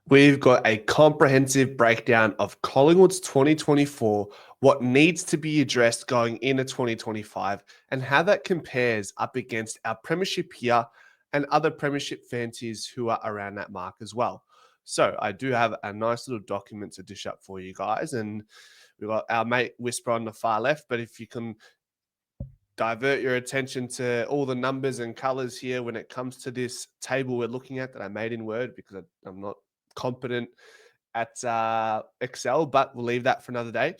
We've got a comprehensive breakdown of Collingwood's 2024, what needs to be addressed going into 2025, and how that compares up against our Premiership here and other Premiership fancies who are around that mark as well. So I do have a nice little document to dish up for you guys, and we've got our mate Whisper on the far left. But if you can divert your attention to all the numbers and colors here when it comes to this table we're looking at that I made in Word because I'm not competent at Excel, but we'll leave that for another day.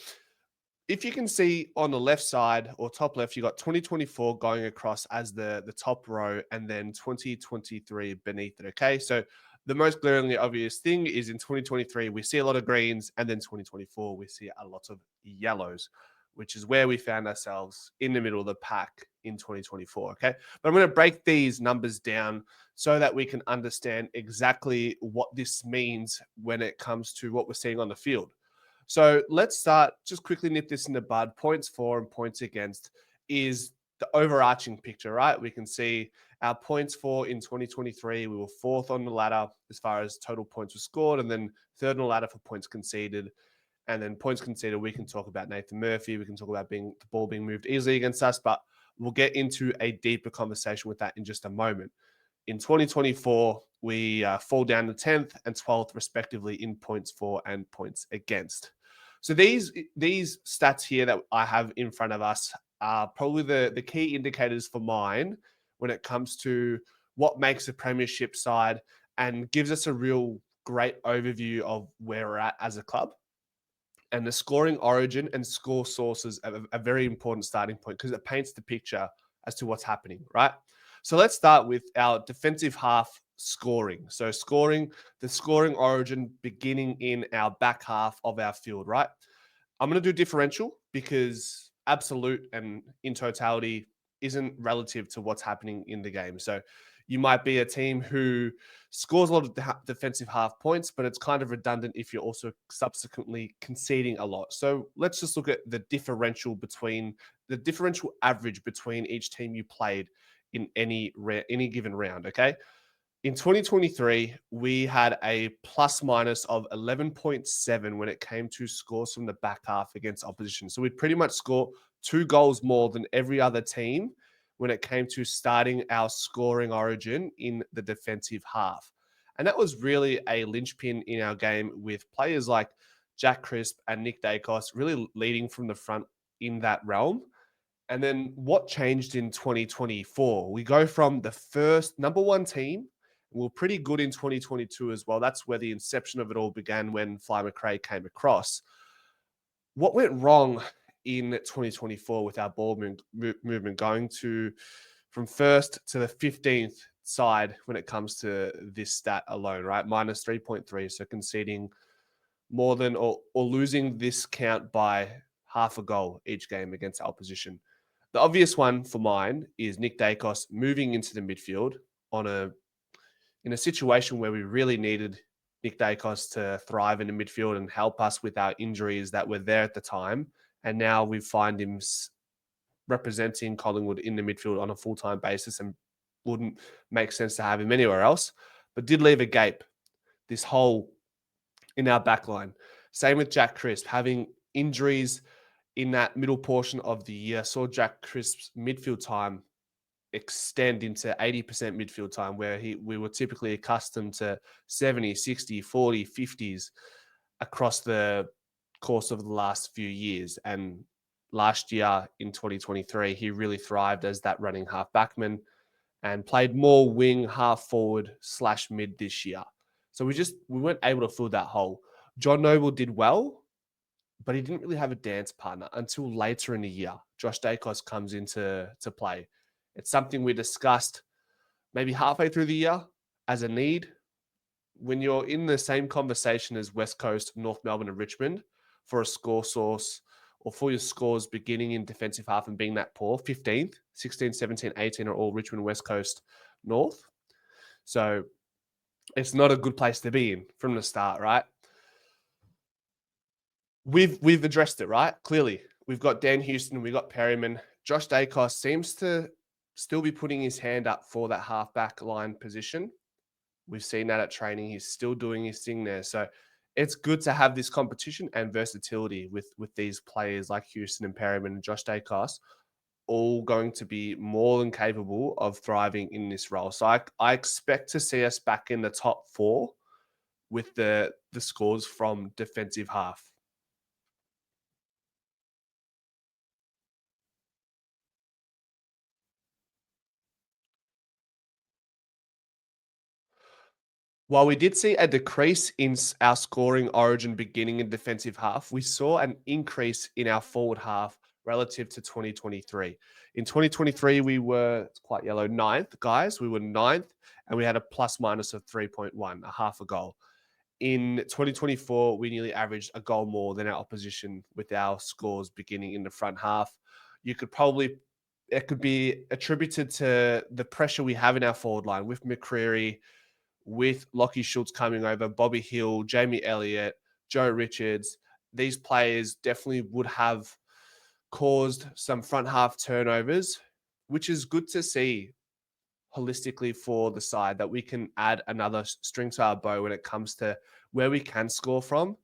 If you can see on the left side or top left, you got 2024 going across as the top row and then 2023 beneath it. Okay. So the most glaringly obvious thing is in 2023, we see a lot of greens, and then 2024, we see a lot of yellows, which is where we found ourselves in the middle of the pack in 2024. Okay. But I'm going to break these numbers down so that we can understand exactly what this means when it comes to what we're seeing on the field. So let's start, just quickly nip this in the bud. Points for and points against is the overarching picture, right? We can see our points for in 2023, we were fourth on the ladder as far as total points were scored, and then third on the ladder for points conceded. And then points conceded, we can talk about Nathan Murphy. We can talk about the ball being moved easily against us, but we'll get into a deeper conversation with that in just a moment. In 2024, we fall down to 10th and 12th, respectively, in points for and points against. So these stats here that I have in front of us are probably the key indicators for mine when it comes to what makes a premiership side and gives us a real great overview of where we're at as a club. And the scoring origin and score sources are a very important starting point because it paints the picture as to what's happening, right? So let's start with our defensive half scoring. So the scoring origin beginning in our back half of our field, right? I'm going to do differential because absolute and in totality isn't relative to what's happening in the game. So you might be a team who scores a lot of defensive half points, but it's kind of redundant if you're also subsequently conceding a lot. So let's just look at the differential average between each team you played in any given round. Okay. In 2023, we had a plus minus of 11.7 when it came to scores from the back half against opposition. So we pretty much scored 2 goals more than every other team when it came to starting our scoring origin in the defensive half. And that was really a linchpin in our game with players like Jack Crisp and Nick Dacos really leading from the front in that realm. And then what changed in 2024? We go from the first number one team. We were pretty good in 2022 as well. That's where the inception of it all began when Fly McRae came across. What went wrong in 2024 with our ball movement going from first to the 15th side when it comes to this stat alone, right? Minus 3.3. So conceding more than or losing this count by half a goal each game against our opposition. The obvious one for mine is Nick Dacos moving into the midfield in a situation where we really needed Nick Dacos to thrive in the midfield and help us with our injuries that were there at the time. And now we find him representing Collingwood in the midfield on a full-time basis and wouldn't make sense to have him anywhere else, but did leave a gape, this hole in our back line. Same with Jack Crisp, having injuries in that middle portion of the year, saw Jack Crisp's midfield time extend into 80% midfield time, where we were typically accustomed to 70, 60, 40, 50s across the course of the last few years. And last year in 2023, he really thrived as that running half backman and played more wing, half forward / mid this year. So we weren't able to fill that hole. John Noble did well, but he didn't really have a dance partner until later in the year. Josh Dacos comes into play. It's something we discussed maybe halfway through the year as a need. When you're in the same conversation as West Coast, North Melbourne, and Richmond for a score source or for your scores beginning in defensive half and being that poor, 15th, 16, 17, 18 are all Richmond, West Coast, North. So it's not a good place to be in from the start, right? We've addressed it, right? Clearly, we've got Dan Houston, we've got Perryman. Josh Dacos seems to still be putting his hand up for that halfback line position. We've seen that at training. He's still doing his thing there. So it's good to have this competition and versatility with these players like Houston and Perryman and Josh Dacos, all going to be more than capable of thriving in this role. So I expect to see us back in the top 4 with the scores from defensive half. While we did see a decrease in our scoring origin beginning in defensive half, we saw an increase in our forward half relative to 2023. In 2023, we were, it's quite yellow, ninth, guys. We were ninth, and we had a plus minus of 3.1, a half a goal. In 2024, we nearly averaged a goal more than our opposition with our scores beginning in the front half. You could probably, it could be attributed to the pressure we have in our forward line with McCreary, with Lockie Schultz coming over, Bobby Hill, Jamie Elliott, Joe Richards. These players definitely would have caused some front half turnovers, which is good to see holistically for the side, that we can add another string to our bow when it comes to where we can score from.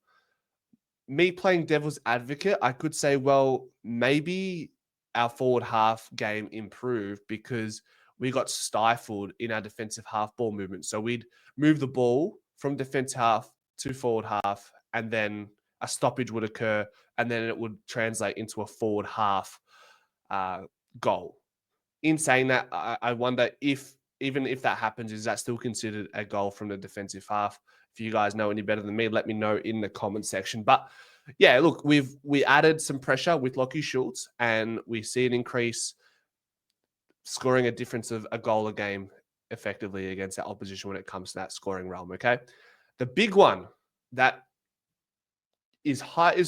Me playing devil's advocate, I could say, well, maybe our forward half game improved because we got stifled in our defensive half ball movement. So we'd move the ball from defense half to forward half, and then a stoppage would occur, and then it would translate into a forward half goal. In saying that, I wonder if, even if that happens, is that still considered a goal from the defensive half? If you guys know any better than me, let me know in the comment section. But yeah, look, we added some pressure with Lockie Schultz, and we see an increase, scoring a difference of a goal a game effectively against our opposition when it comes to that scoring realm. Okay, the big one that is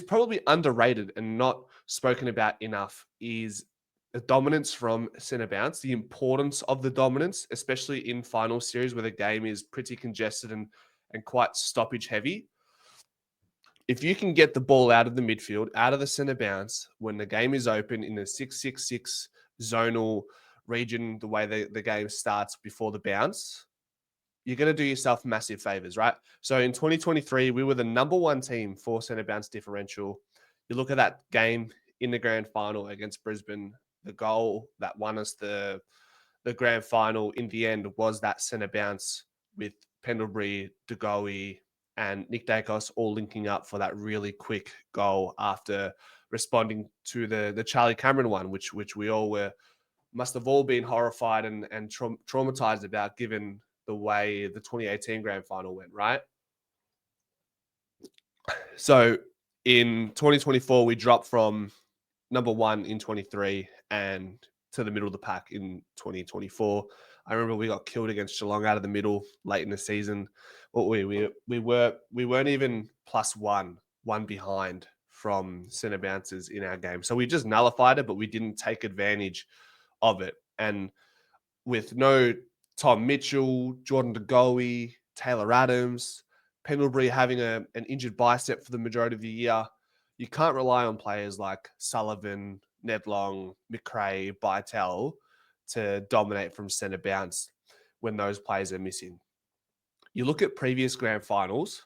probably underrated and not spoken about enough is the dominance from centre bounce, the importance of the dominance, especially in final series where the game is pretty congested and quite stoppage heavy. If you can get the ball out of the midfield, out of the centre bounce, when the game is open in the 6-6-6 zonal region, the way the game starts before the bounce, you're going to do yourself massive favors, right? So in 2023, we were the number 1 team for centre bounce differential. You look at that game in the grand final against Brisbane, the goal that won us the grand final in the end was that centre bounce with Pendlebury, De Goey, and Nick Dacos all linking up for that really quick goal after responding to the Charlie Cameron one, which we all must have all been horrified and traumatized about, given the way the 2018 grand final went, right? So in 2024, we dropped from number 1 in 23 and to the middle of the pack in 2024. I remember we got killed against Geelong out of the middle late in the season. What we weren't even plus one behind from centre bounces in our game. So we just nullified it, but we didn't take advantage of it. And with no Tom Mitchell, Jordan De Goey, Taylor Adams, Pendlebury having an injured bicep for the majority of the year, you can't rely on players like Sullivan, Ned Long, McRae, Bytel to dominate from centre bounce when those players are missing. You look at previous grand finals,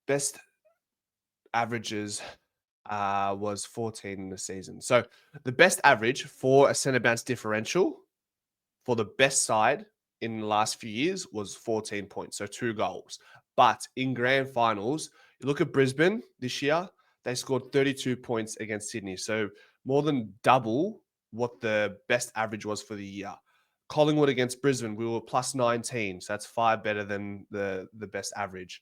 best averages was 14 in the season. So the best average for a centre bounce differential for the best side in the last few years was 14 points, so 2 goals. But in grand finals, you look at Brisbane this year, they scored 32 points against Sydney. So more than double what the best average was for the year. Collingwood against Brisbane, we were plus 19. So that's 5 better than the best average.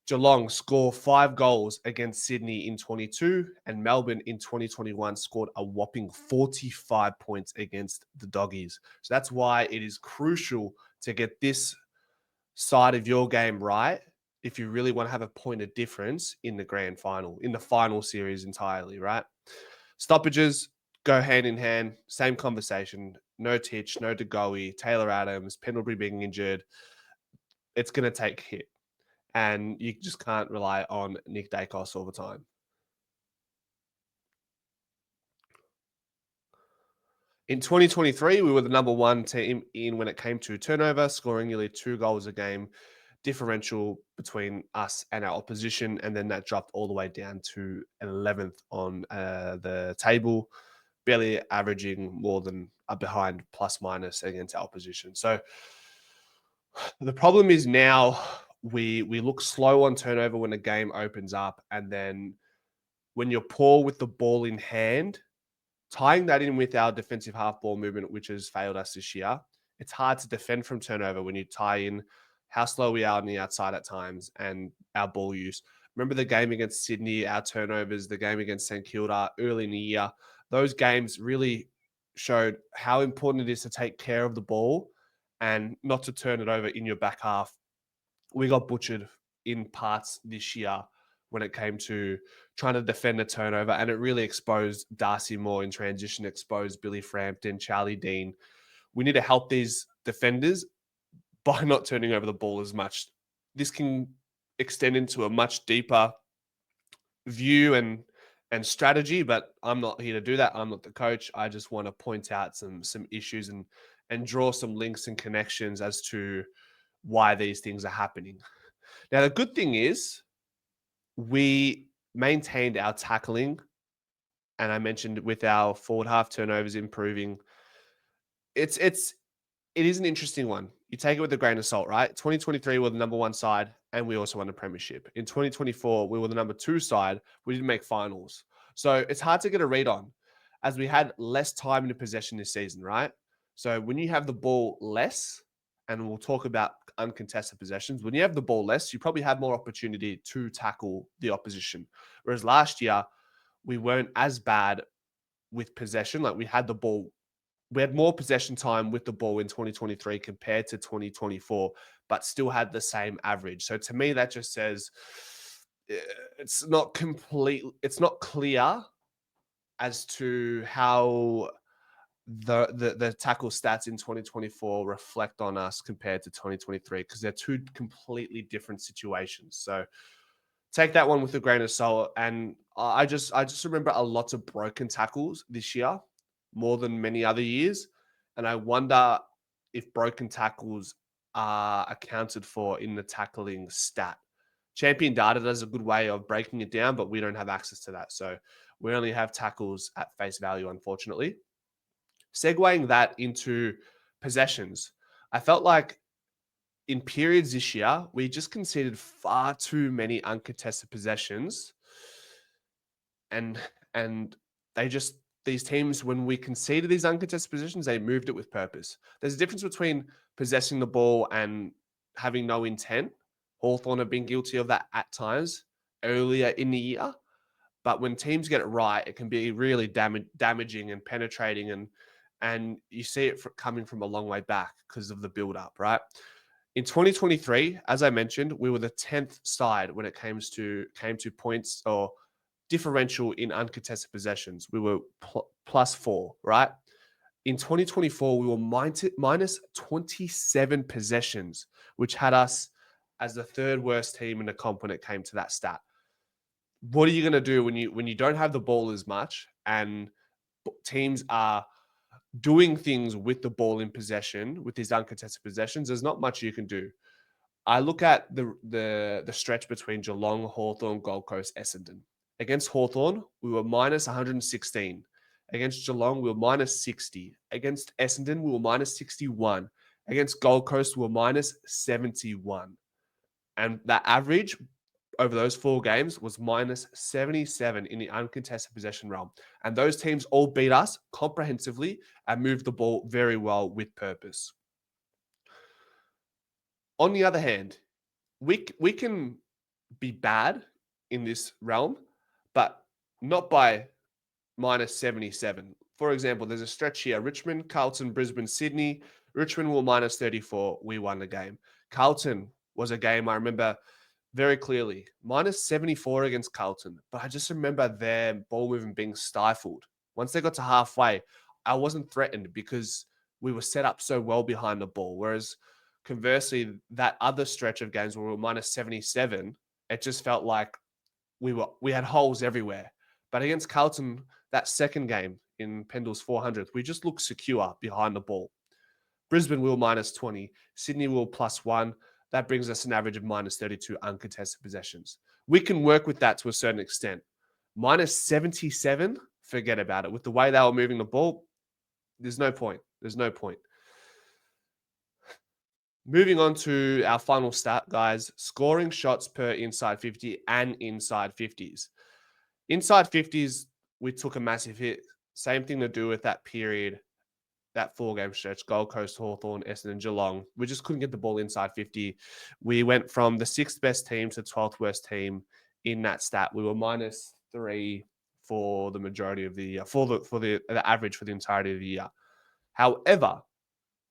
Geelong score 5 goals against Sydney in 22, and Melbourne in 2021 scored a whopping 45 points against the Doggies. So that's why it is crucial to get this side of your game right if you really want to have a point of difference in the grand final, in the final series entirely, right? Stoppages go hand in hand, same conversation. No Titch, no De Goey, Taylor Adams, Pendlebury being injured. It's going to take a hit. And you just can't rely on Nick Dacos all the time. In 2023, we were the number one team in when it came to turnover, scoring nearly 2 goals a game, differential between us and our opposition, and then that dropped all the way down to 11th on the table, barely averaging more than a behind plus minus against our opposition. So the problem is now we look slow on turnover when a game opens up, and then when you're poor with the ball in hand, tying that in with our defensive half ball movement, which has failed us this year, it's hard to defend from turnover when you tie in how slow we are on the outside at times and our ball use. Remember the game against Sydney, our turnovers, the game against St Kilda early in the year. Those games really showed how important it is to take care of the ball and not to turn it over in your back half. We got butchered in parts this year when it came to trying to defend a turnover, and it really exposed Darcy Moore in transition, exposed Billy Frampton, Charlie Dean. We need to help these defenders by not turning over the ball as much. This can extend into a much deeper view and strategy, but I'm not here to do that. I'm not the coach. I just want to point out some issues and draw some links and connections as to why these things are happening. Now, the good thing is we maintained our tackling, and I mentioned with our forward half turnovers improving. It is an interesting one. You take it with a grain of salt, right? 2023 we were the number one side, and we also won the premiership. In 2024, we were the number two side. We didn't make finals. So it's hard to get a read on, as we had less time in possession this season, right? So when you have the ball less, and we'll talk about uncontested possessions, when you have the ball less, you probably have more opportunity to tackle the opposition. Whereas last year, we weren't as bad with possession. Like we had the ball, we had more possession time with the ball in 2023 compared to 2024, but still had the same average. So to me, that just says it's not complete. It's not clear as to how the tackle stats in 2024 reflect on us compared to 2023, because they're two completely different situations. So take that one with a grain of salt. And I just remember a lot of broken tackles this year, more than many other years. And I wonder if broken tackles are accounted for in the tackling stat. Champion Data does a good way of breaking it down, but we don't have access to that. So we only have tackles at face value, unfortunately. Segueing that into possessions, I felt like in periods this year, we just conceded far too many uncontested possessions. And they just, these teams, when we conceded these uncontested possessions, they moved it with purpose. There's a difference between possessing the ball and having no intent. Hawthorn have been guilty of that at times earlier in the year. But when teams get it right, it can be really damaging and penetrating, and you see it coming from a long way back because of the build-up, right? In 2023, as I mentioned, we were the 10th side when it came to points or differential in uncontested possessions. We were +4, right? In 2024, we were minus 27 possessions, which had us as the third worst team in the comp when it came to that stat. What are you going to do when you don't have the ball as much and teams are doing things with the ball in possession with these uncontested possessions? There's not much you can do. I look at the stretch between Geelong, Hawthorn, Gold Coast, Essendon. Against Hawthorn, we were minus 116. Against Geelong, we were minus 60. Against Essendon, we were minus 61. Against Gold Coast, we were minus 71. And that average over those 4 games was minus 77 in the uncontested possession realm. And those teams all beat us comprehensively and moved the ball very well with purpose. On the other hand, we can be bad in this realm, but not by minus 77. For example, there's a stretch here: Richmond, Carlton, Brisbane, Sydney. Richmond were minus 34. We won the game. Carlton was a game I remember very clearly. Minus 74 against Carlton. But I just remember their ball movement being stifled. Once they got to halfway, I wasn't threatened because we were set up so well behind the ball. Whereas conversely, that other stretch of games where we were minus 77, it just felt like we had holes everywhere. But against Carlton, that second game in Pendle's 400th. We just look secure behind the ball. Brisbane will -20. Sydney will +1. That brings us an average of -32 uncontested possessions. We can work with that to a certain extent. -77, forget about it. With the way they were moving the ball, there's no point. There's no point. Moving on to our final stat, guys. Scoring shots per inside 50 and inside 50s. Inside 50s, we took a massive hit. Same thing to do with that period, that 4-game stretch, Gold Coast, Hawthorn, Essendon, Geelong. We just couldn't get the ball inside 50. We went from the 6th best team to 12th worst team in that stat. We were -3 for the majority of the year, for the average for the entirety of the year. However,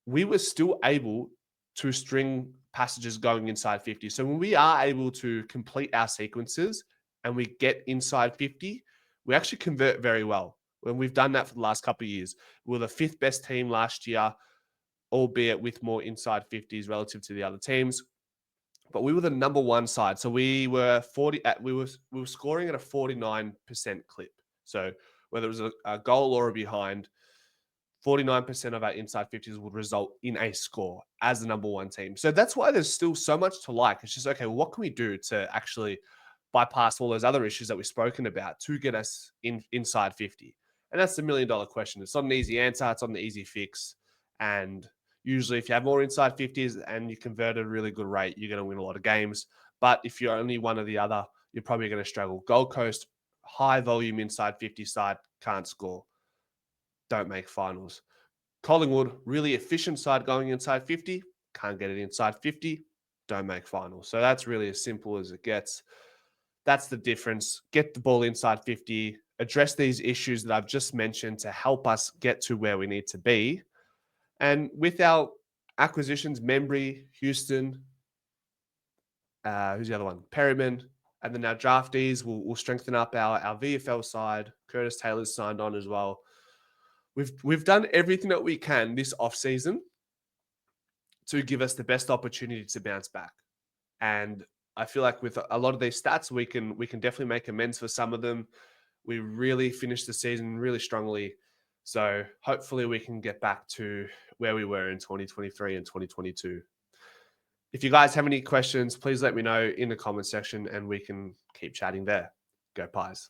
we were still able to string passages going inside 50. So when we are able to complete our sequences and we get inside 50, we actually convert very well. When we've done that for the last couple of years, we were the 5th best team last year, albeit with more inside 50s relative to the other teams. But we were the number 1 side. So we were we were scoring at a 49% clip. So whether it was a goal or a behind, 49% of our inside 50s would result in a score as the number 1 team. So that's why there's still so much to like. It's just, okay, well, what can we do to actually bypass all those other issues that we've spoken about to get us inside 50? And that's the $1 million question. It's not an easy answer. It's not an easy fix. And usually if you have more inside 50s and you convert at a really good rate, you're going to win a lot of games. But if you're only one or the other, you're probably going to struggle. Gold Coast, high volume inside 50 side, can't score. Don't make finals. Collingwood, really efficient side going inside 50. Can't get it inside 50. Don't make finals. So that's really as simple as it gets. That's the difference. Get the ball inside 50. Address these issues that I've just mentioned to help us get to where we need to be. And with our acquisitions, Membry, Houston, who's the other one? Perryman. And then our draftees will strengthen up our VFL side. Curtis Taylor's signed on as well. We've done everything that we can this offseason to give us the best opportunity to bounce back. And I feel like with a lot of these stats, we can definitely make amends for some of them. We really finished the season really strongly. So hopefully we can get back to where we were in 2023 and 2022. If you guys have any questions, please let me know in the comment section and we can keep chatting there. Go Pies.